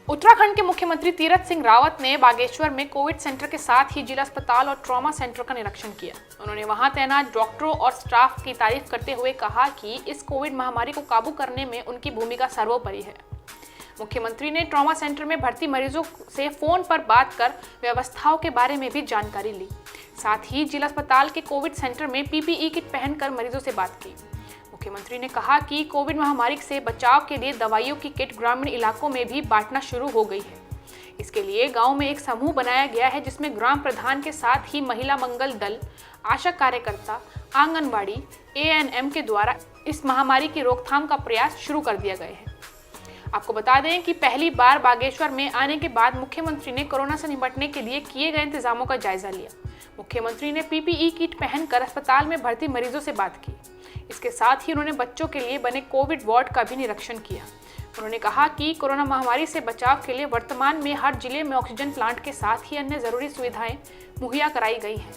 उत्तराखंड के मुख्यमंत्री तीरथ सिंह रावत ने बागेश्वर में कोविड सेंटर के साथ ही जिला अस्पताल और ट्रॉमा सेंटर का निरीक्षण किया। उन्होंने वहां तैनात डॉक्टरों और स्टाफ की तारीफ करते हुए कहा कि इस कोविड महामारी को काबू करने में उनकी भूमिका सर्वोपरि है। मुख्यमंत्री ने ट्रॉमा सेंटर में भर्ती मरीजों से फोन पर बात कर व्यवस्थाओं के बारे में भी जानकारी ली। साथ ही जिला अस्पताल के कोविड सेंटर में पीपीई किट पहनकर मरीजों से बात की। मुख्यमंत्री ने कहा कि कोविड महामारी से बचाव के लिए दवाइयों की किट ग्रामीण इलाकों में भी बांटना शुरू हो गई है। इसके लिए गांव में एक समूह बनाया गया है जिसमें ग्राम प्रधान के साथ ही महिला मंगल दल, आशा कार्यकर्ता, आंगनबाड़ी, एएनएम के द्वारा इस महामारी की रोकथाम का प्रयास शुरू कर दिया गया है। आपको बता दें कि पहली बार बागेश्वर में आने के बाद मुख्यमंत्री ने कोरोना से निपटने के लिए किए गए इंतजामों का जायजा लिया। मुख्यमंत्री ने पीपीई किट पहनकर अस्पताल में भर्ती मरीजों से बात की। इसके साथ ही उन्होंने बच्चों के लिए बने कोविड वार्ड का भी निरीक्षण किया। उन्होंने कहा कि कोरोना महामारी से बचाव के लिए वर्तमान में हर जिले में ऑक्सीजन प्लांट के साथ ही अन्य जरूरी सुविधाएं मुहैया कराई गई हैं।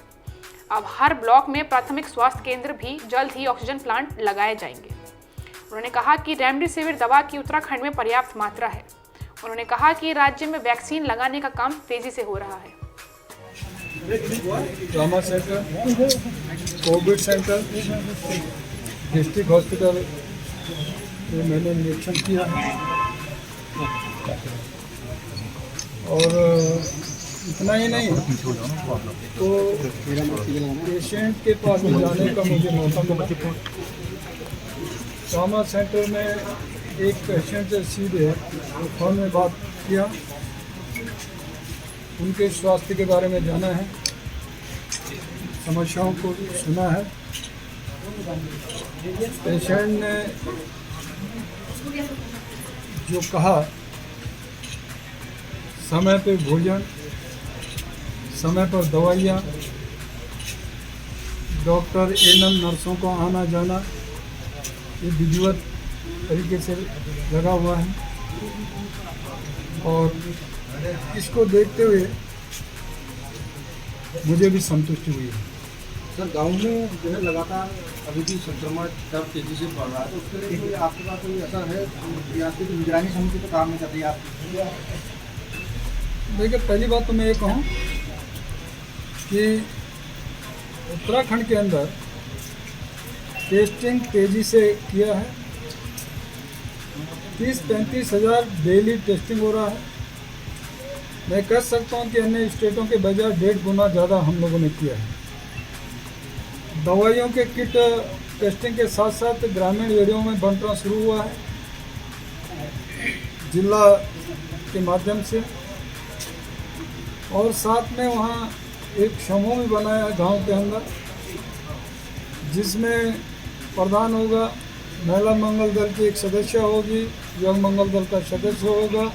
अब हर ब्लॉक में प्राथमिक स्वास्थ्य केंद्र भी जल्द ही ऑक्सीजन प्लांट लगाए जाएंगे। उन्होंने कहा कि रेमडेसिविर दवा की उत्तराखंड में पर्याप्त मात्रा है। उन्होंने कहा कि राज्य में वैक्सीन लगाने का काम तेजी से हो रहा है। Trauma centre, Covid centre, district hospital में मैंने निरीक्षण किया और इतना ही नहीं तो पेशेंट के पास में जाने का मुझे मौका मिला। ट्रॉमा सेंटर में एक पेशेंट से सीधे फोन में बात किया, उनके स्वास्थ्य के बारे में जाना है, समस्याओं को सुना है। पेशेंट ने जो कहा, समय पे भोजन, समय पर दवाइयाँ, डॉक्टर एएनएम नर्सों को आना जाना, ये विधिवत तरीके से लगा हुआ है और इसको देखते हुए मुझे भी संतुष्टि हुई है। सर, गांव में जो है लगातार अभी भी संक्रमण दर तेजी से बढ़ रहा है, तो उसके लिए कोई आपके पास कोई असर है या आपकी निगरानी समिति तो काम नहीं कर रही आप? देखिए, पहली बात तो मैं ये कहूँ कि उत्तराखंड के अंदर टेस्टिंग तेजी से किया है। 30-35 हज़ार डेली टेस्टिंग हो रहा है। मैं कह सकता हूँ कि अन्य स्टेटों के बजाय 1.5 गुना ज़्यादा हम लोगों ने किया है। दवाइयों के किट टेस्टिंग के साथ साथ ग्रामीण एरियाओं में बंटना शुरू हुआ है जिला के माध्यम से, और साथ में वहाँ एक समूह भी बनाया है गांव के अंदर, जिसमें प्रधान होगा, महिला मंगल दल की एक सदस्य होगी, युवा मंगल दल का सदस्य होगा,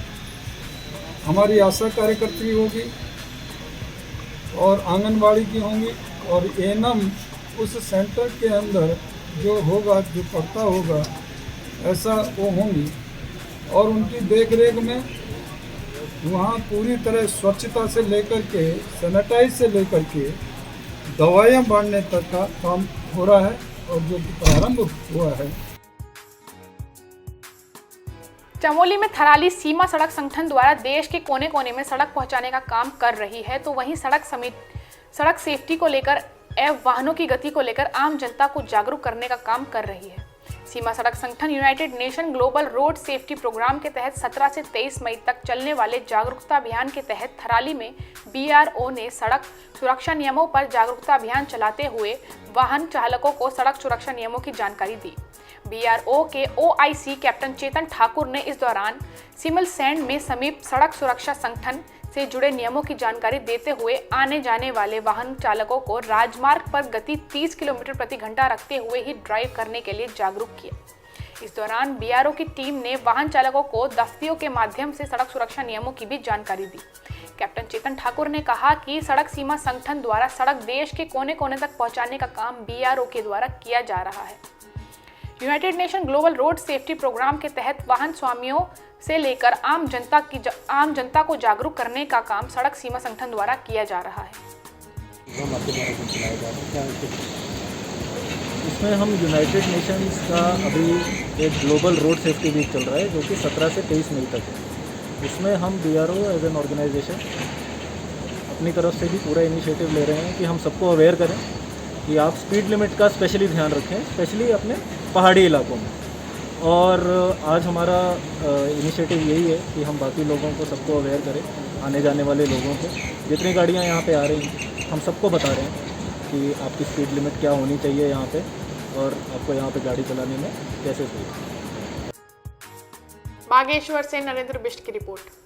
हमारी आशा कार्यकर्त्री होगी और आंगनबाड़ी की होंगी, और एएनएम उस सेंटर के अंदर जो होगा, जो पढ़ता होगा, ऐसा वो होंगी और उनकी देखरेख में वहाँ पूरी तरह स्वच्छता से लेकर के, सैनिटाइज से लेकर के दवाइयाँ बांटने तक का काम हो रहा है और जो प्रारंभ हुआ है। चमोली में थराली सीमा सड़क संगठन द्वारा देश के कोने कोने में सड़क पहुंचाने का काम कर रही है, तो वहीं सड़क सेफ्टी को लेकर एवं वाहनों की गति को लेकर आम जनता को जागरूक करने का काम कर रही है। सीमा सड़क संगठन United Nation global road safety programme के तहत 17 से 23 मई तक चलने वाले जागरूकता अभियान के तहत थराली में बीआरओ ने सड़क सुरक्षा नियमों पर जागरूकता अभियान चलाते हुए वाहन चालकों को सड़क सुरक्षा नियमों की जानकारी दी। बीआरओ के ओआईसी कैप्टन चेतन ठाकुर ने इस दौरान सिमल सैंड में समीप सड़क सुरक्षा संगठन से जुड़े नियमों की जानकारी देते हुए आने जाने वाले वाहन चालकों को राजमार्ग पर गति 30 किलोमीटर प्रति घंटा रखते हुए ही ड्राइव करने के लिए जागरूक किया। इस दौरान बीआरओ की टीम ने वाहन चालकों को दफ्तियों के माध्यम से सड़क सुरक्षा नियमों की भी जानकारी दी। कैप्टन चेतन ठाकुर ने कहा कि सड़क सीमा संगठन द्वारा सड़क देश के कोने कोने तक पहुंचाने का काम बीआरओ के द्वारा किया जा रहा है। United Nation global road safety programme के तहत वाहन स्वामियों से लेकर आम जनता को जागरूक करने का काम सड़क सीमा संगठन द्वारा किया जा रहा है। इसमें हम यूनाइटेड नेशंस का अभी एक ग्लोबल रोड सेफ्टी वीक चल रहा है, जो कि 17 से 23 मई तक है। उसमें हम BRO एज एन ऑर्गेनाइजेशन अपनी तरफ से भी पूरा इनिशिएटिव ले रहे हैं कि हम सबको अवेयर करें कि आप स्पीड लिमिट का स्पेशली ध्यान रखें, स्पेशली अपने पहाड़ी इलाकों में। और आज हमारा इनिशिएटिव यही है कि हम बाकी लोगों को सबको अवेयर करें, आने जाने वाले लोगों को, जितनी गाड़ियाँ यहाँ पे आ रही हैं हम सबको बता रहे हैं कि आपकी स्पीड लिमिट क्या होनी चाहिए यहाँ पे और आपको यहाँ पे गाड़ी चलाने में कैसे चाहिए। बागेश्वर से नरेंद्र बिष्ट की रिपोर्ट।